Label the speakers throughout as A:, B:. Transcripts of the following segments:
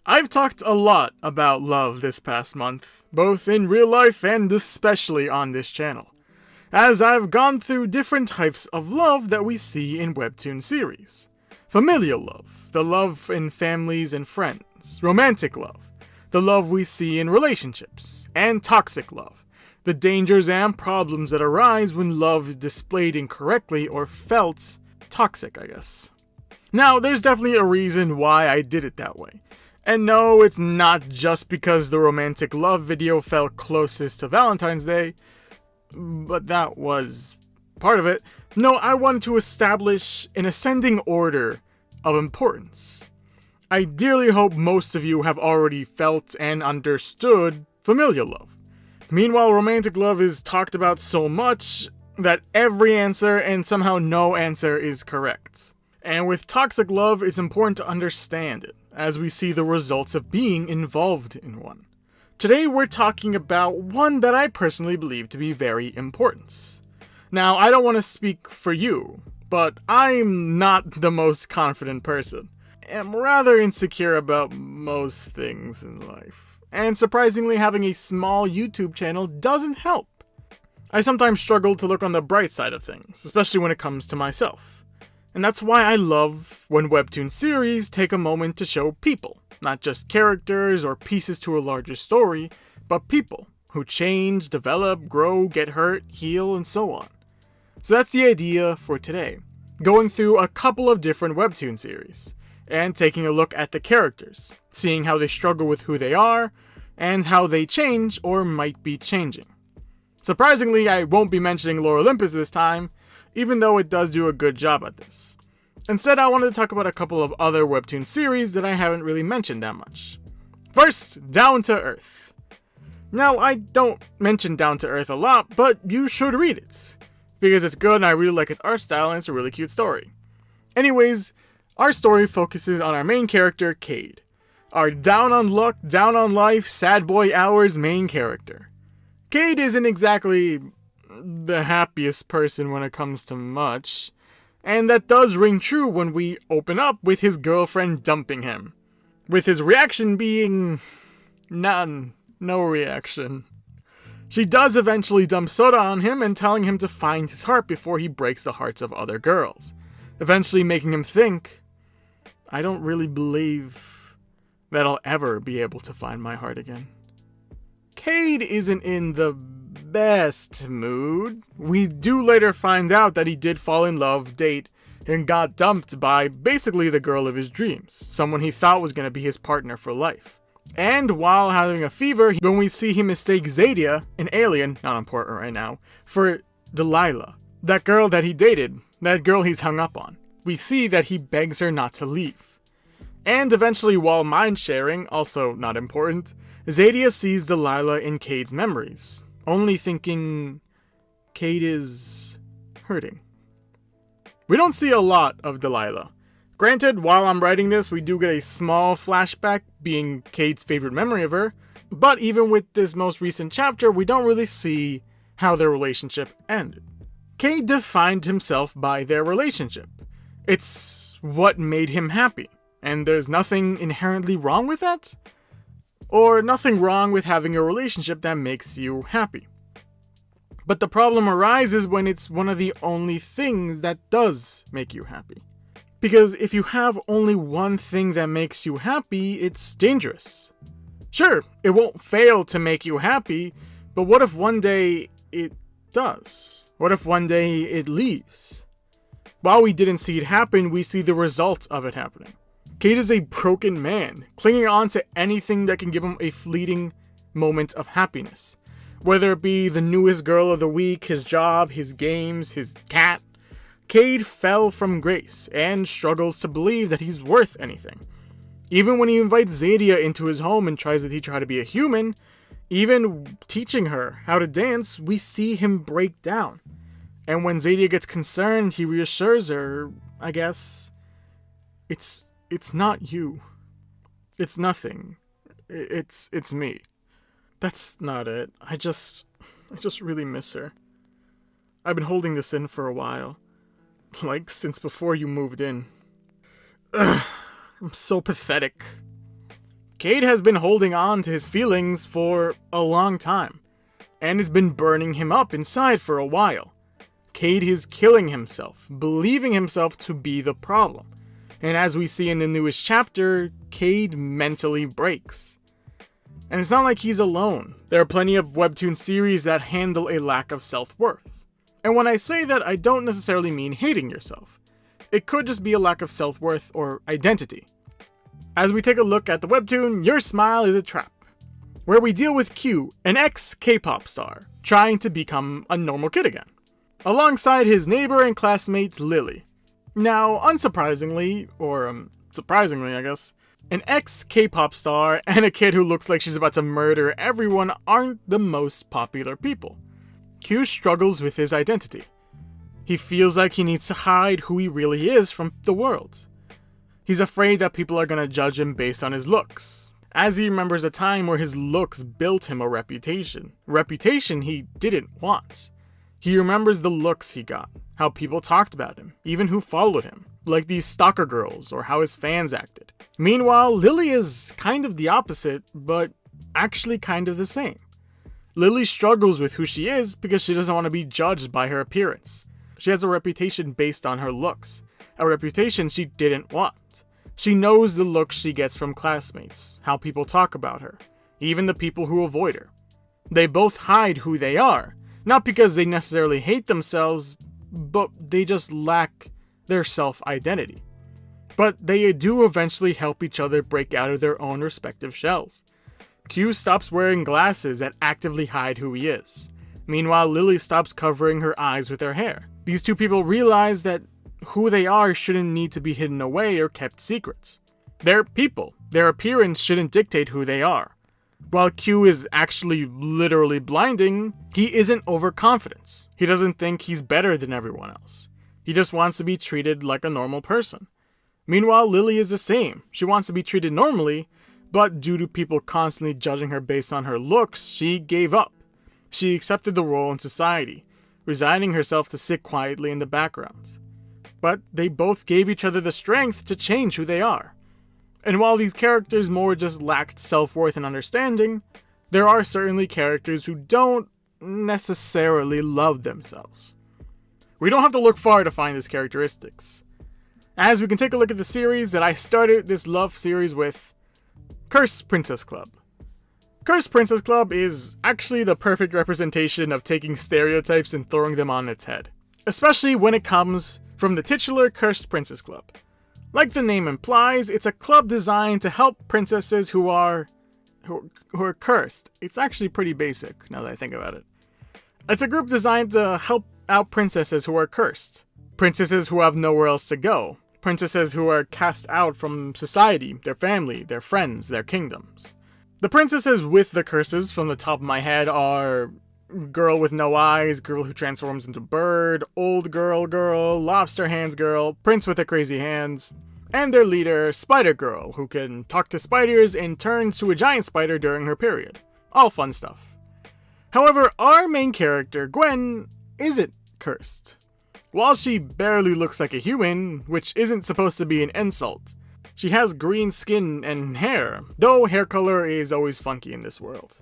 A: I've talked a lot about love this past month, both in real life and especially on this channel, as I've gone through different types of love that we see in Webtoon series. Familial love, the love in families and friends, romantic love, the love we see in relationships, and toxic love, the dangers and problems that arise when love is displayed incorrectly or felt toxic, I guess. Now, there's definitely a reason why I did it that way. And no, it's not just because the romantic love video fell closest to Valentine's Day, but that was part of it. No, I wanted to establish an ascending order of importance. I dearly hope most of you have already felt and understood familial love. Meanwhile, romantic love is talked about so much that every answer and somehow no answer is correct. And with toxic love, it's important to understand it, as we see the results of being involved in one. Today we're talking about one that I personally believe to be very important. Now, I don't want to speak for you, but I'm not the most confident person. I'm rather insecure about most things in life. And surprisingly, having a small YouTube channel doesn't help. I sometimes struggle to look on the bright side of things, especially when it comes to myself. And that's why I love when Webtoon series take a moment to show people, not just characters or pieces to a larger story, but people who change, develop, grow, get hurt, heal, and so on. So that's the idea for today, going through a couple of different Webtoon series, and taking a look at the characters, seeing how they struggle with who they are, and how they change or might be changing. Surprisingly, I won't be mentioning Lore Olympus this time, even though it does do a good job at this. Instead, I wanted to talk about a couple of other Webtoon series that I haven't really mentioned that much. First, Down to Earth. Now, I don't mention Down to Earth a lot, but you should read it, because it's good and I really like its art style and it's a really cute story. Anyways, our story focuses on our main character, Cade, our down on luck, down on life, sad boy hours main character. Cade isn't exactly the happiest person when it comes to much, and that does ring true when we open up with his girlfriend dumping him, with his reaction being none, no reaction. She does eventually dump Soda on him and telling him to find his heart before he breaks the hearts of other girls, eventually making him think, I don't really believe that I'll ever be able to find my heart again. Cade isn't in the best mood. We do later find out that he did fall in love, date, and got dumped by basically the girl of his dreams, someone he thought was going to be his partner for life. And while having a fever, when we see him mistake Zadia, an alien, not important right now, for Delilah, that girl that he dated, that girl he's hung up on, we see that he begs her not to leave. And eventually, while mind sharing, also not important, Zadia sees Delilah in Cade's memories, only thinking Cade is hurting. We don't see a lot of Delilah. Granted, while I'm writing this, we do get a small flashback being Cade's favorite memory of her, but even with this most recent chapter, we don't really see how their relationship ended. Cade defined himself by their relationship. It's what made him happy, and there's nothing inherently wrong with that. Or nothing wrong with having a relationship that makes you happy. But the problem arises when it's one of the only things that does make you happy. Because if you have only one thing that makes you happy, it's dangerous. Sure, it won't fail to make you happy, but what if one day it does? What if one day it leaves? While we didn't see it happen, we see the result of it happening. Cade is a broken man, clinging on to anything that can give him a fleeting moment of happiness. Whether it be the newest girl of the week, his job, his games, his cat, Cade fell from grace and struggles to believe that he's worth anything. Even when he invites Zadia into his home and tries to teach her how to be a human, even teaching her how to dance, we see him break down. And when Zadia gets concerned, he reassures her, I guess, it's not you. It's nothing. It's me. That's not it. I just really miss her. I've been holding this in for a while. Like, since before you moved in. Ugh, I'm so pathetic. Cade has been holding on to his feelings for a long time, and has been burning him up inside for a while. Cade is killing himself, believing himself to be the problem. And as we see in the newest chapter, Cade mentally breaks. And it's not like he's alone. There are plenty of webtoon series that handle a lack of self-worth. And when I say that, I don't necessarily mean hating yourself. It could just be a lack of self-worth or identity. As we take a look at the webtoon, Your Smile is a Trap, where we deal with Q, an ex-K-pop star, trying to become a normal kid again, alongside his neighbor and classmate Lily. Now, unsurprisingly, or surprisingly I guess, an ex-K-pop star and a kid who looks like she's about to murder everyone aren't the most popular people. Q struggles with his identity. He feels like he needs to hide who he really is from the world. He's afraid that people are going to judge him based on his looks, as he remembers a time where his looks built him a reputation he didn't want. He remembers the looks he got, how people talked about him, even who followed him, like these stalker girls or how his fans acted. Meanwhile, Lily is kind of the opposite, but actually kind of the same. Lily struggles with who she is because she doesn't want to be judged by her appearance. She has a reputation based on her looks, a reputation she didn't want. She knows the looks she gets from classmates, how people talk about her, even the people who avoid her. They both hide who they are, not because they necessarily hate themselves, but they just lack their self-identity. But they do eventually help each other break out of their own respective shells. Q stops wearing glasses that actively hide who he is. Meanwhile, Lily stops covering her eyes with her hair. These two people realize that who they are shouldn't need to be hidden away or kept secrets. They're people. Their appearance shouldn't dictate who they are. While Q is actually literally blinding, he isn't overconfident. He doesn't think he's better than everyone else. He just wants to be treated like a normal person. Meanwhile, Lily is the same. She wants to be treated normally, but due to people constantly judging her based on her looks, she gave up. She accepted the role in society, resigning herself to sit quietly in the background. But they both gave each other the strength to change who they are. And while these characters more just lacked self-worth and understanding, there are certainly characters who don't necessarily love themselves. We don't have to look far to find these characteristics, as we can take a look at the series that I started this love series with, Cursed Princess Club. Cursed Princess Club is actually the perfect representation of taking stereotypes and throwing them on its head, especially when it comes from the titular Cursed Princess Club. Like the name implies, it's a club designed to help princesses who are cursed. It's actually pretty basic, now that I think about it. It's a group designed to help out princesses who are cursed. Princesses who have nowhere else to go. Princesses who are cast out from society, their family, their friends, their kingdoms. The princesses with the curses from the top of my head are Girl with No Eyes, Girl who transforms into bird, Old Girl, Lobster Hands Girl, Prince with the Crazy Hands, and their leader, Spider Girl, who can talk to spiders and turn to a giant spider during her period. All fun stuff. However, our main character, Gwen, isn't cursed. While she barely looks like a human, which isn't supposed to be an insult, she has green skin and hair, though hair color is always funky in this world.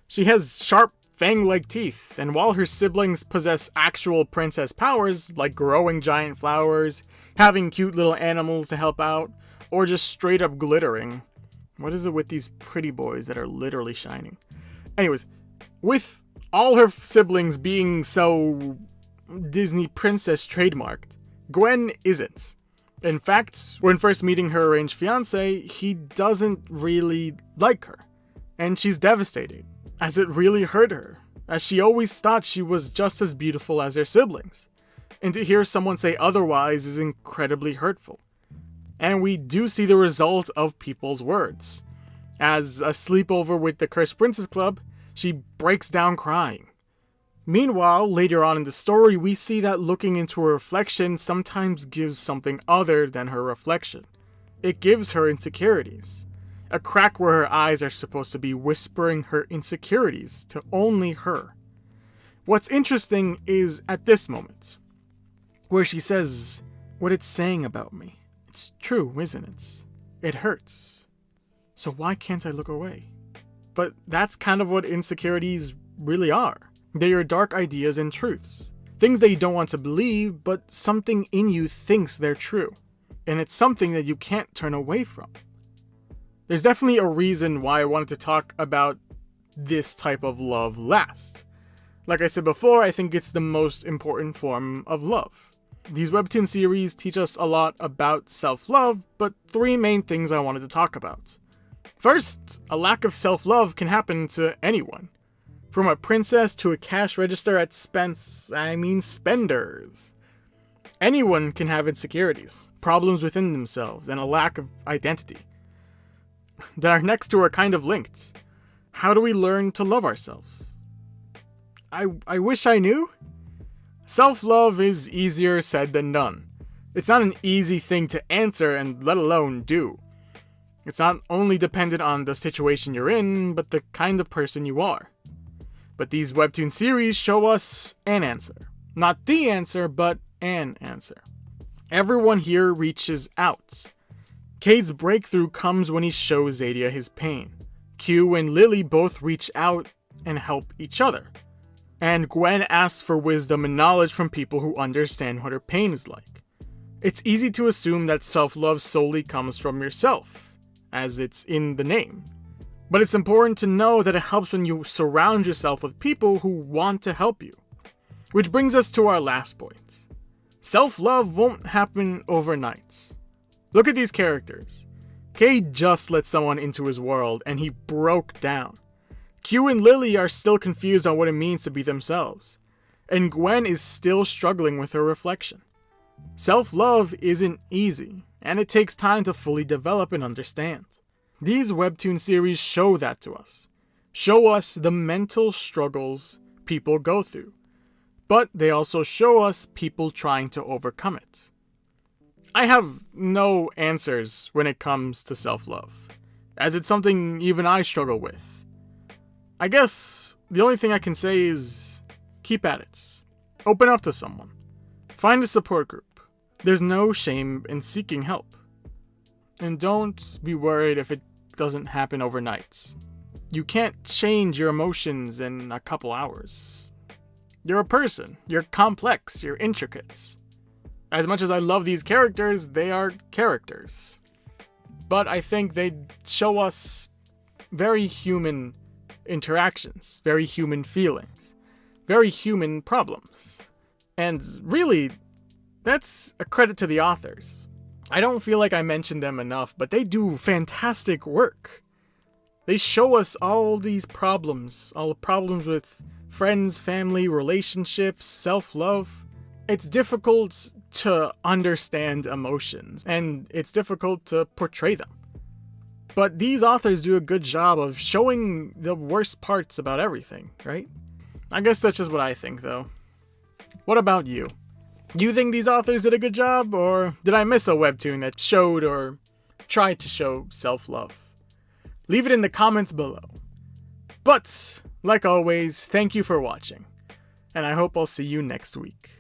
A: She has sharp, fang-like teeth, and while her siblings possess actual princess powers, like growing giant flowers, having cute little animals to help out, or just straight up glittering. What is it with these pretty boys that are literally shining? Anyways, with all her siblings being so Disney princess trademarked, Gwen isn't. In fact, when first meeting her arranged fiance, he doesn't really like her, and she's devastated, as it really hurt her, as she always thought she was just as beautiful as her siblings, and to hear someone say otherwise is incredibly hurtful. And we do see the result of people's words. As a sleepover with the Cursed Princess Club, she breaks down crying. Meanwhile, later on in the story, we see that looking into her reflection sometimes gives something other than her reflection. It gives her insecurities. A crack where her eyes are supposed to be whispering her insecurities to only her. What's interesting is at this moment, where she says, "What it's saying about me. It's true, isn't it? It hurts." so why can't I look away? But that's kind of what insecurities really are. They are dark ideas and truths. Things that you don't want to believe, but something in you thinks they're true. And it's something that you can't turn away from. There's definitely a reason why I wanted to talk about this type of love last. Like I said before, I think it's the most important form of love. These Webtoon series teach us a lot about self-love, but 3 main things I wanted to talk about. First, a lack of self-love can happen to anyone. From a princess to a cash register at Spenders. Anyone can have insecurities, problems within themselves, and a lack of identity. That our next two are kind of linked. How do we learn to love ourselves? I wish I knew. Self-love is easier said than done. It's not an easy thing to answer and let alone do. It's not only dependent on the situation you're in, but the kind of person you are. But these Webtoon series show us an answer. Not the answer, but an answer. Everyone here reaches out. Cade's breakthrough comes when he shows Zadia his pain. Q and Lily both reach out and help each other. And Gwen asks for wisdom and knowledge from people who understand what her pain is like. It's easy to assume that self-love solely comes from yourself, as it's in the name. But it's important to know that it helps when you surround yourself with people who want to help you. Which brings us to our last point. Self-love won't happen overnight. Look at these characters. Cade just let someone into his world and he broke down. Q and Lily are still confused on what it means to be themselves. And Gwen is still struggling with her reflection. Self-love isn't easy, and it takes time to fully develop and understand. These Webtoon series show that to us. Show us the mental struggles people go through. But they also show us people trying to overcome it. I have no answers when it comes to self-love, as it's something even I struggle with. I guess the only thing I can say is keep at it. Open up to someone. Find a support group. There's no shame in seeking help. And don't be worried if it doesn't happen overnight. You can't change your emotions in a couple hours. You're a person. You're complex. You're intricate. As much as I love these characters, they are characters. But I think they show us very human interactions, very human feelings, very human problems. And really, that's a credit to the authors. I don't feel like I mentioned them enough, but they do fantastic work. They show us all these problems, all the problems with friends, family, relationships, self-love. It's difficult to understand emotions, and it's difficult to portray them. But these authors do a good job of showing the worst parts about everything, right? I guess that's just what I think, though. What about you? Do you think these authors did a good job, or did I miss a webtoon that showed or tried to show self-love? Leave it in the comments below. But, like always, thank you for watching, and I hope I'll see you next week.